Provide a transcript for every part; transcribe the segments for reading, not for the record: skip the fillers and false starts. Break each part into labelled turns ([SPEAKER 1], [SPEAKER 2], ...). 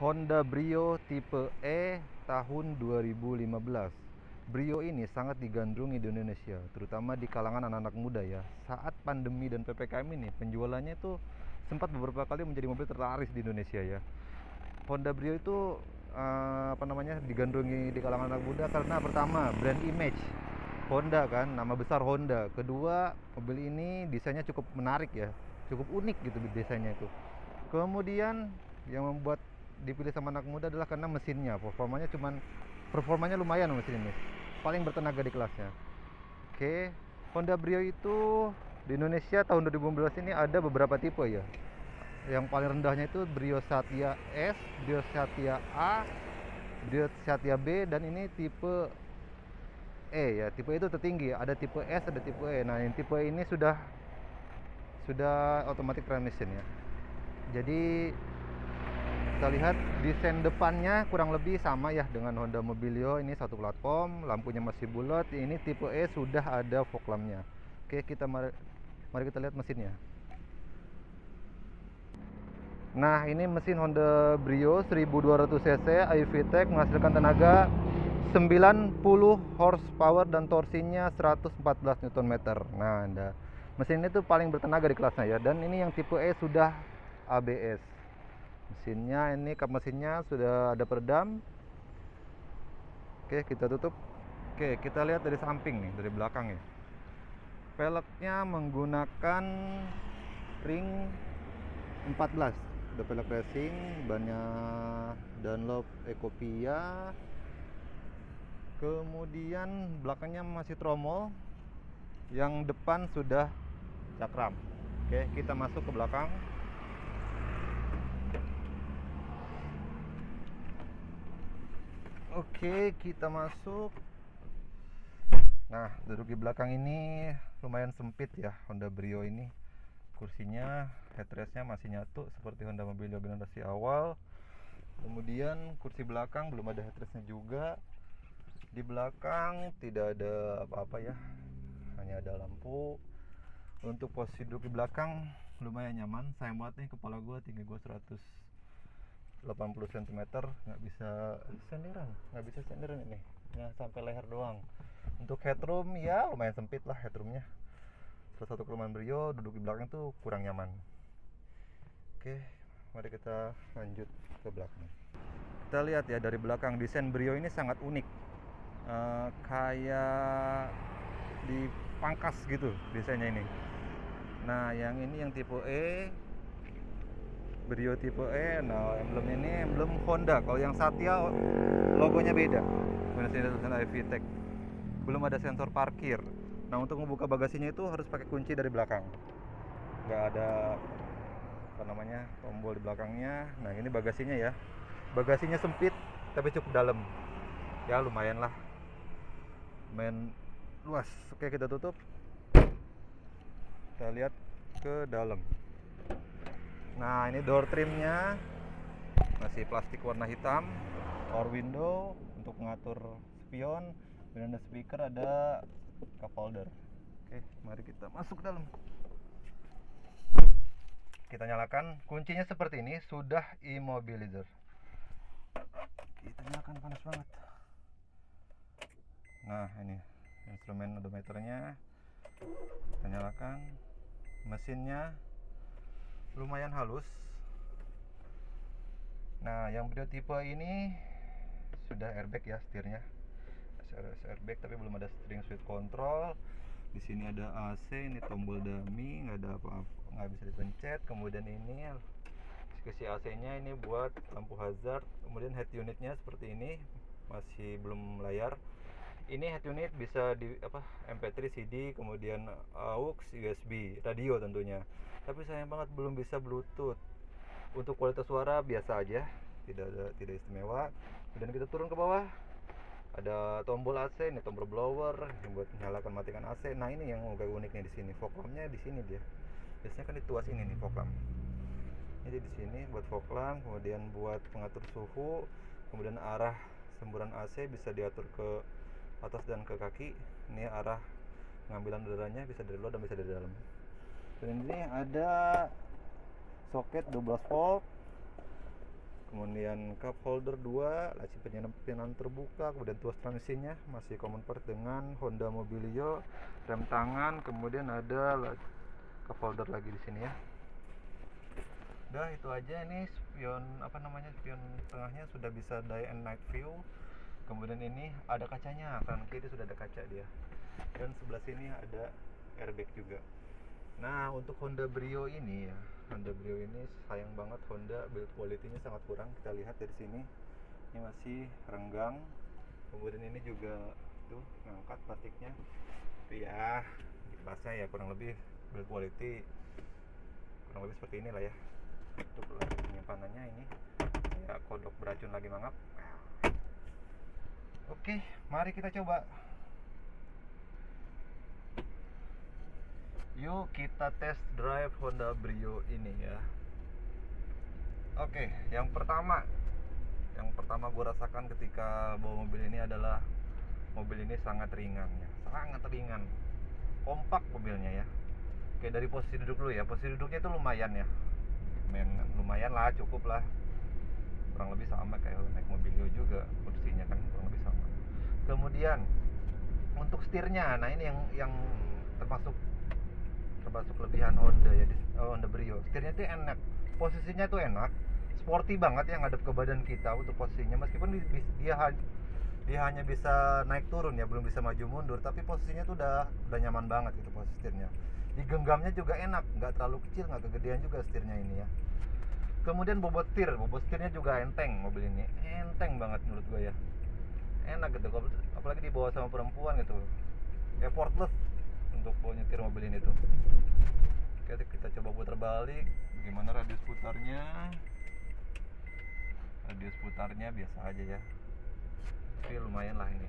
[SPEAKER 1] Honda Brio tipe E tahun 2015. Brio ini sangat digandrungi di Indonesia, terutama di kalangan anak-anak muda ya. Saat pandemi dan PPKM ini, penjualannya itu sempat beberapa kali menjadi mobil terlaris di Indonesia ya. Honda Brio itu digandrungi di kalangan anak muda karena pertama brand image Honda kan, nama besar Honda. Kedua, mobil ini desainnya cukup menarik ya, cukup unik gitu desainnya itu. Kemudian yang membuat dipilih sama anak muda adalah karena mesinnya, performanya lumayan mesin ini, paling bertenaga di kelasnya. Oke, Honda Brio itu di Indonesia tahun 2015 ini ada beberapa tipe ya. Yang paling rendahnya itu Brio Satya S, Brio Satya A, Brio Satya B, dan ini tipe E ya. Tipe itu tertinggi, ada tipe S, ada tipe E. Nah, yang tipe ini sudah automatic transmission ya. Jadi kita lihat desain depannya kurang lebih sama ya dengan Honda Mobilio. Ini satu platform, lampunya masih bulat. Ini tipe E sudah ada fog lampnya. Oke, mari kita lihat mesinnya. Nah, ini mesin Honda Brio 1200 cc iVTEC menghasilkan tenaga 90 horsepower dan torsinya 114 Nm. Nah, mesin ini tuh paling bertenaga di kelasnya ya. Dan ini yang tipe E sudah ABS. Mesinnya ini, kap mesinnya sudah ada peredam. Oke, kita tutup. Oke, kita lihat dari samping nih, dari belakang ya. Peleknya menggunakan ring 14. Udah pelek racing, bannya Dunlop Ecopia. Kemudian belakangnya masih tromol. Yang depan sudah cakram. Oke, kita masuk ke belakang. Oke, kita masuk. Nah, duduk di belakang ini lumayan sempit ya Honda Brio ini. Kursinya, headrestnya masih nyatu seperti Honda Mobilio generasi awal. Kemudian kursi belakang belum ada headrestnya juga. Di belakang tidak ada apa-apa ya, hanya ada lampu. Untuk posisi duduk di belakang lumayan nyaman. Sayang banget nih, kepala gue, tinggi gue 180 cm, nggak bisa senderan ini ya, sampai leher doang. Untuk headroom ya lumayan sempit lah headroomnya. Salah satu kelemahan Brio, duduk di belakang tuh kurang nyaman. Oke, mari kita lanjut ke belakang. Kita lihat ya dari belakang, desain Brio ini sangat unik. Kayak dipangkas gitu desainnya ini. Nah, yang ini yang tipe E, Brio tipe E. Nah, emblem ini emblem Honda. Kalau yang Satya logonya beda. Kemudian tulisan iVTEC. Belum ada sensor parkir. Nah, untuk membuka bagasinya itu harus pakai kunci dari belakang. Nggak ada tombol di belakangnya. Nah, ini bagasinya ya. Bagasinya sempit tapi cukup dalam. Ya, lumayan lah. Lumayan luas. Oke, kita tutup. Kita lihat ke dalam. Nah, ini door trimnya masih plastik warna hitam. Power window untuk mengatur spion. Dan ada speaker, ada cup holder. Oke, mari kita masuk ke dalam. Kita nyalakan. Kuncinya seperti ini, sudah immobilizer. Kita nyalakan, panas banget. Nah, ini instrumen odometernya. Kita nyalakan. Mesinnya lumayan halus. Nah, yang Brio tipe ini sudah airbag ya setirnya. Airbag tapi belum ada steering switch control. Di sini ada AC, ini tombol dummy, nggak ada apa-apa, nggak bisa dipencet. Kemudian ini sisi AC-nya ini buat lampu hazard. Kemudian head unitnya seperti ini, masih belum layar. Ini head unit bisa di MP3, CD, kemudian AUX, USB, radio tentunya. Tapi sayang banget belum bisa Bluetooth. Untuk kualitas suara biasa aja, tidak istimewa. Kemudian kita turun ke bawah. Ada tombol AC, ini tombol blower yang buat menyalakan matikan AC. Nah, ini yang agak uniknya di sini, fog lampnya di sini dia. Biasanya kan di tuas ini nih fog lamp. Jadi di sini buat fog lamp, kemudian buat pengatur suhu, kemudian arah semburan AC bisa diatur ke atas dan ke kaki. Ini arah pengambilan udaranya bisa dari luar dan bisa dari dalam. Dan ini ada soket 12 volt. kemudian cup holder 2, laci penyimpanan terbuka, kemudian tuas transmisinya masih common part dengan Honda Mobilio, rem tangan, kemudian ada cup holder lagi di sini ya. Udah itu aja. Ini spion spion tengahnya sudah bisa day and night view. Kemudian ini ada kacanya, kanan kiri sudah ada kaca dia. Dan sebelah sini ada airbag juga. Nah, untuk Honda Brio ini ya, Honda Brio ini sayang banget, Honda build quality-nya sangat kurang. Kita lihat dari sini, ini masih renggang. Kemudian ini juga tuh ngangkat plastiknya. Tapi ya, di kelasnya ya kurang lebih build quality kurang lebih seperti inilah ya. Untuk lagi penyimpanannya ini ya kodok beracun lagi mangap. Oke, mari kita coba. Yuk kita test drive Honda Brio ini ya. Oke, yang pertama gue rasakan ketika bawa mobil ini adalah mobil ini sangat ringan ya, sangat ringan, kompak mobilnya ya. Oke, dari posisi duduk dulu ya. Posisi duduknya itu lumayan ya, lumayan lah, cukup lah, kurang lebih sama kayak naik Mobilio juga, posisinya kan kurang lebih sama. Kemudian untuk setirnya, nah ini yang termasuk kelebihan Honda ya, Honda Brio. Setirnya tuh enak, posisinya tuh enak, sporty banget ya, ngadep ke badan kita untuk posisinya. Meskipun dia hanya bisa naik turun ya, belum bisa maju mundur, tapi posisinya tuh udah nyaman banget gitu posisi setirnya. Digenggamnya juga enak, nggak terlalu kecil, nggak kegedean juga setirnya ini ya. Kemudian bobot setirnya juga enteng, mobil ini enteng banget menurut gue ya, enak gitu, apalagi dibawa sama perempuan gitu, effortless untuk bawa nyetir mobil ini tuh. Oke, kita coba putar balik. Bagaimana radius putarnya biasa aja ya, tapi lumayan lah ini.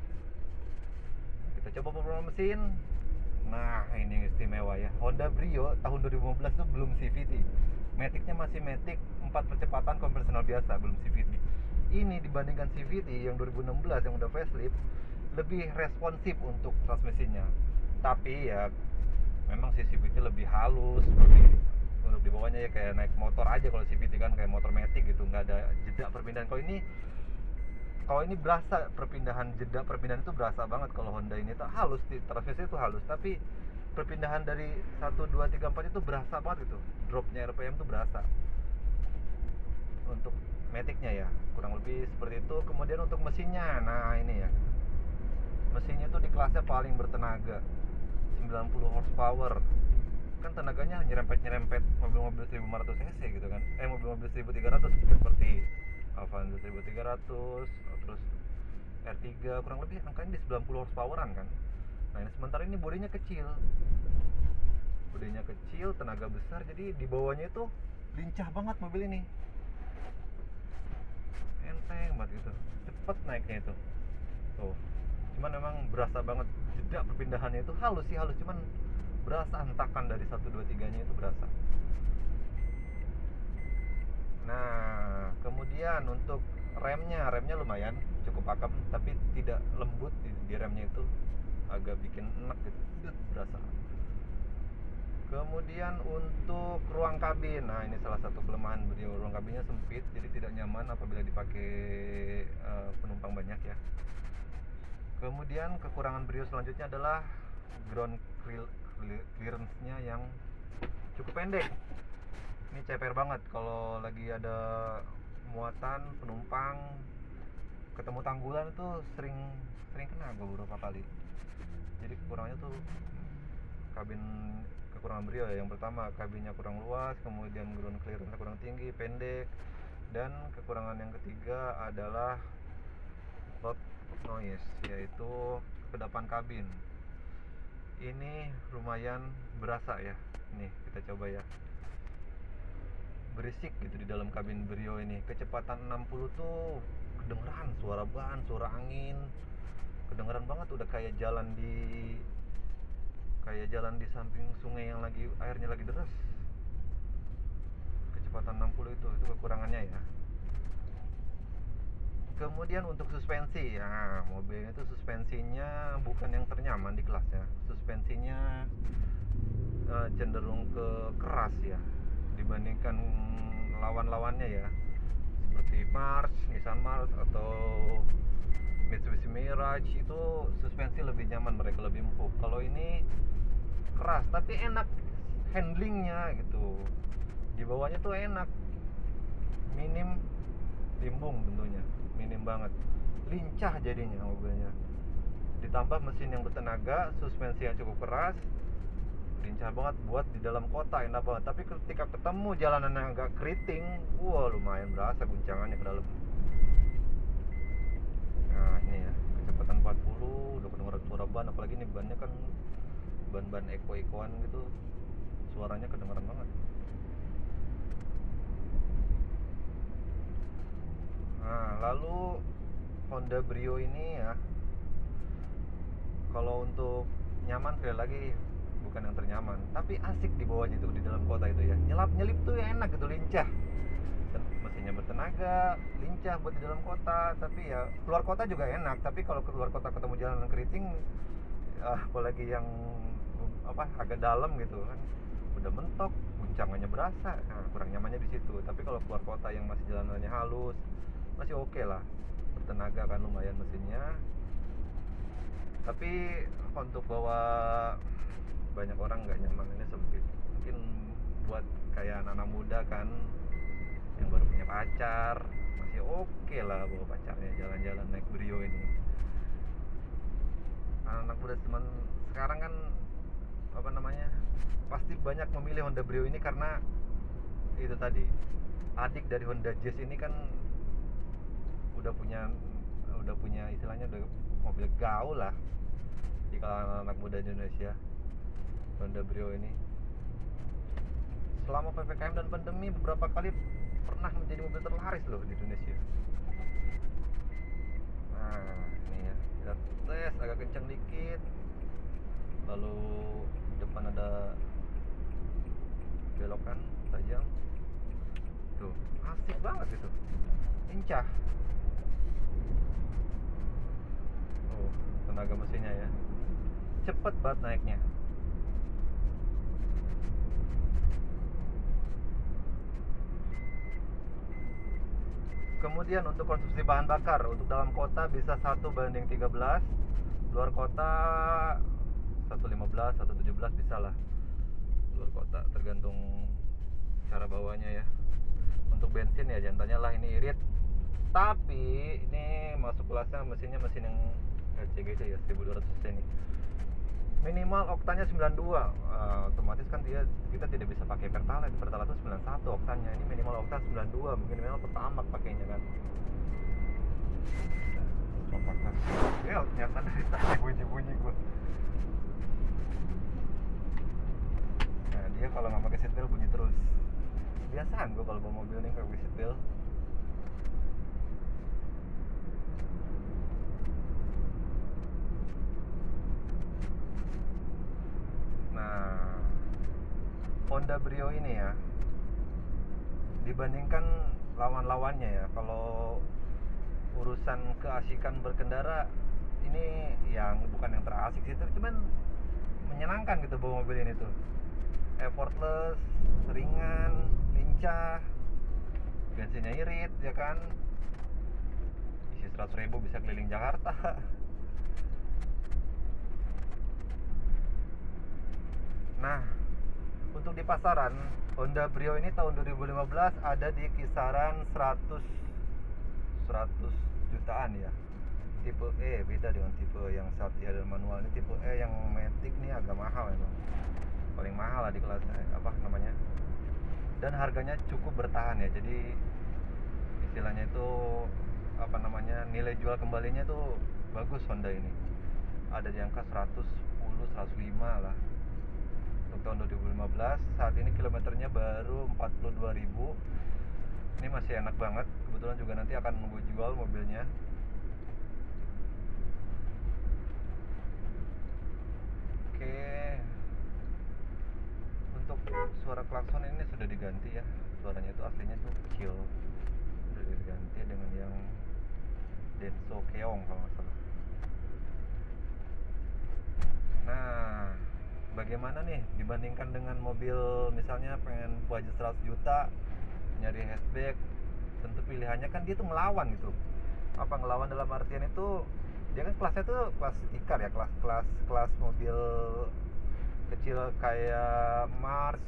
[SPEAKER 1] Kita coba performa mesin. Nah, ini yang istimewa ya, Honda Brio tahun 2015 tuh belum CVT, maticnya masih matic 4 percepatan konvensional biasa, belum CVT. Ini dibandingkan CVT yang 2016 yang udah facelift, lebih responsif untuk transmisinya. Tapi ya memang si CVT lebih halus untuk dibawanya ya, kayak naik motor aja. Kalau CVT kan kayak motor matic gitu, nggak ada jeda perpindahan. Kalau ini berasa jeda perpindahan itu berasa banget. Kalau Honda ini tak halus, transmisi itu halus, tapi perpindahan dari 1, 2, 3, 4 itu berasa banget gitu, dropnya RPM itu berasa untuk maticnya ya, kurang lebih seperti itu. Kemudian untuk mesinnya, nah ini ya, mesinnya tuh di kelasnya paling bertenaga, 90 horsepower. Kan tenaganya nyerempet mobil-mobil 1500 cc gitu kan, mobil-mobil 1300 seperti Avanza 1300, terus R3, kurang lebih angkanya di 90 horsepoweran kan. Nah ini sementara ini bodinya kecil, tenaga besar, jadi di bawahnya itu lincah banget mobil ini, enteng banget gitu, cepet naiknya itu tuh. Cuman memang berasa banget jeda perpindahannya itu halus, cuman berasa hentakan dari 1, 2, 3 nya itu berasa. Nah, kemudian untuk remnya lumayan cukup pakem, tapi tidak lembut di remnya itu, agak bikin enak gitu, berasa. Kemudian untuk ruang kabin, nah ini salah satu kelemahan Brio, ruang kabinnya sempit, jadi tidak nyaman apabila dipakai penumpang banyak ya. Kemudian kekurangan Brio selanjutnya adalah ground clearance-nya yang cukup pendek. Ini ceper banget kalau lagi ada muatan penumpang, ketemu tanggulan itu sering kena gue beberapa kali. Jadi kekurangannya tuh kekurangan Brio ya. Yang pertama, kabinnya kurang luas, kemudian ground clearance kurang tinggi, pendek, dan kekurangan yang ketiga adalah loud noise, yaitu kedepan kabin. Ini lumayan berasa ya. Nih kita coba ya, berisik gitu di dalam kabin Brio ini. Kecepatan 60 tuh kedengeran suara ban, suara angin, kedengeran banget, udah kayak jalan di samping sungai yang airnya lagi deras. Kecepatan 60 itu kekurangannya ya. Kemudian untuk suspensi, ya mobil itu suspensinya bukan yang ternyaman di kelasnya. Suspensinya cenderung ke keras ya dibandingkan lawan-lawannya ya. seperti Mars, Nissan Mars atau Mitsubishi Mirage itu suspensi lebih nyaman, mereka lebih empuk. Kalau ini keras tapi enak handlingnya gitu, di bawahnya tuh enak, minim timbung tentunya, minim banget, lincah jadinya mobilnya. Ditambah mesin yang bertenaga, suspensi yang cukup keras, lincah banget buat di dalam kota, enak banget. Tapi ketika ketemu jalanan yang agak keriting, wah lumayan berasa guncangannya ke dalam. Nah ini ya, kecepatan 40 udah kedengeran suara ban, apalagi ini bannya kan ban-ban eko-ekoan gitu, suaranya kedengeran banget. Nah lalu Honda Brio ini ya, kalau untuk nyaman sekali lagi bukan yang ternyaman, tapi asik di bawahnya itu di dalam kota itu ya. Nyelip tuh ya enak gitu, lincah. Mesinnya bertenaga, lincah buat di dalam kota, tapi ya keluar kota juga enak. Tapi kalau keluar kota ketemu jalanan keriting, apalagi yang agak dalam gitu kan, udah mentok, guncangannya berasa. Nah, kurang nyamannya di situ. Tapi kalau keluar kota yang masih jalanannya halus, masih oke lah, bertenaga kan lumayan mesinnya. Tapi untuk bawa banyak orang nggak nyaman, ini sempit. Mungkin buat kayak anak-anak muda kan yang baru punya pacar, masih oke lah bawa pacarnya jalan-jalan naik Brio ini. Anak-anak muda teman sekarang kan pasti banyak memilih Honda Brio ini karena itu tadi, adik dari Honda Jazz ini kan udah punya istilahnya udah mobil gaul lah di kalangan anak muda di Indonesia. Honda Brio ini selama PPKM dan pandemi beberapa kali pernah menjadi mobil terlaris loh di Indonesia. Nah ini ya, kita tes agak kencang dikit, lalu depan ada belokan tajam tuh, asik banget itu, lincah. Oh, tenaga mesinnya ya, cepet banget naiknya. Kemudian untuk konsumsi bahan bakar, untuk dalam kota bisa 1:13, luar kota 1:15, 1:17 bisa lah. Luar kota tergantung cara bawanya ya. Untuk bensin ya jangan tanyalah, ini irit. Tapi ini masuk kelasnya mesinnya mesin yang LCGC ya, 1200 cc ini. Minimal oktannya 92. Otomatis kan kita tidak bisa pakai Pertalite. Pertalite itu 91 oktannya. Ini minimal oktan 92, mungkin minimal Pertamax pakainya kan. Coba kan. Ya, ternyata dari tadi bunyi-bunyi gua. Nah, dia kalau nggak pakai seatbelt bunyi terus. Biasaan gua kalau bawa mobil nih nggak pakai seatbelt. Nah, Honda Brio ini ya, dibandingkan lawan-lawannya ya, kalau urusan keasikan berkendara ini yang bukan yang terasik sih, cuman menyenangkan gitu bawa mobil ini tuh. Effortless, ringan, lincah, bensinnya irit ya kan, isi 100.000 bisa keliling Jakarta. Nah, untuk di pasaran Honda Brio ini tahun 2015 ada di kisaran 100 jutaan ya. Tipe E beda dengan tipe yang Satya dan manual. Ini tipe E yang Matic nih agak mahal memang. Paling mahal lah di kelas dan harganya cukup bertahan ya. Jadi istilahnya itu nilai jual kembalinya tuh bagus Honda ini. Ada di angka 110, 105 lah. Untuk tahun 2015, saat ini kilometernya baru 42.000. Ini masih enak banget. Kebetulan juga nanti akan gue jual mobilnya. Oke. Untuk suara klakson ini sudah diganti ya. Suaranya itu aslinya tuh kecil. Sudah diganti dengan yang Denso Keong kalau nggak salah. Nah, bagaimana nih dibandingkan dengan mobil misalnya pengen budget 100 juta nyari hatchback tentu pilihannya kan dia tuh ngelawan gitu. Apa ngelawan dalam artian itu, dia kan kelasnya tuh kelas tikar ya, kelas kelas kelas mobil kecil kayak Mars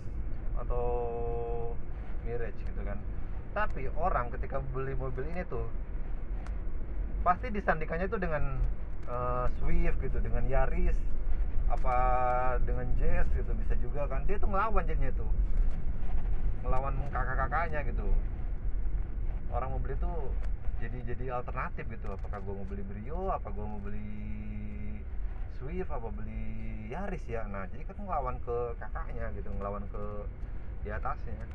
[SPEAKER 1] atau Mirage gitu kan. Tapi orang ketika beli mobil ini tuh pasti disandingkannya tuh dengan Swift gitu, dengan Yaris, apa dengan Jazz gitu, bisa juga kan. Dia tuh ngelawan jadinya tuh, ngelawan kakak-kakaknya gitu. Orang mau beli tuh jadi alternatif gitu. Apakah gue mau beli Brio, apa gue mau beli Swift, apa beli Yaris ya. Nah jadi kan ngelawan ke kakaknya gitu, ngelawan ke di atasnya.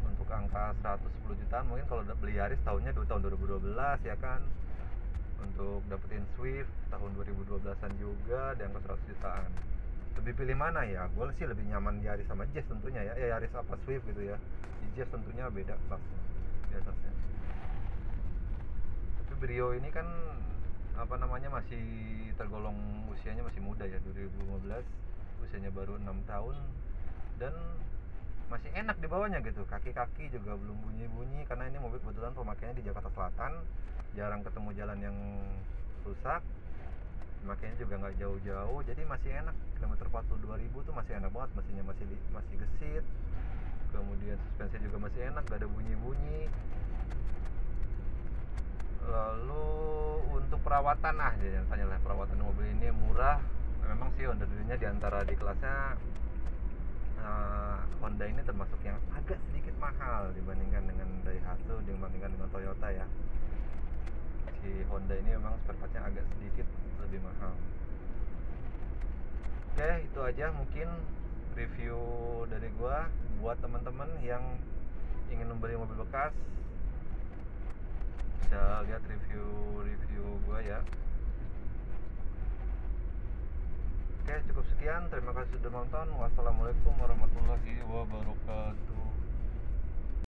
[SPEAKER 1] Untuk angka 110 jutaan mungkin kalau udah beli Yaris tahun 2012 ya kan. Untuk dapetin Swift tahun 2012an juga di angka 100 jutaan. Lebih pilih mana ya? Gue sih lebih nyaman Yaris sama Jazz tentunya ya. Yaris apa Swift gitu ya. Di Jazz tentunya beda kelasnya di atasnya. Tapi Brio ini kan apa namanya, masih tergolong usianya masih muda ya, 2015, usianya baru 6 tahun dan masih enak di bawahnya gitu. Kaki-kaki juga belum bunyi-bunyi karena ini mobil kebetulan pemakaiannya di Jakarta Selatan, jarang ketemu jalan yang rusak, pemakaiannya juga nggak jauh-jauh, jadi masih enak. Kilometer 42.000 tuh masih enak banget, mesinnya masih gesit, kemudian suspensi juga masih enak, gak ada bunyi-bunyi. Lalu untuk perawatan, jangan tanyalah, perawatan mobil ini murah. Memang sih Honda dirinya diantara di kelasnya, Honda ini termasuk yang agak sedikit mahal dibandingkan dengan Daihatsu, dibandingkan dengan Toyota ya. Si Honda ini memang spare partnya agak sedikit lebih mahal. Oke, itu aja mungkin review dari gua buat teman-teman yang ingin membeli mobil bekas. Bisa lihat review gua ya. Oke, cukup sekian. Terima kasih sudah nonton. Wassalamualaikum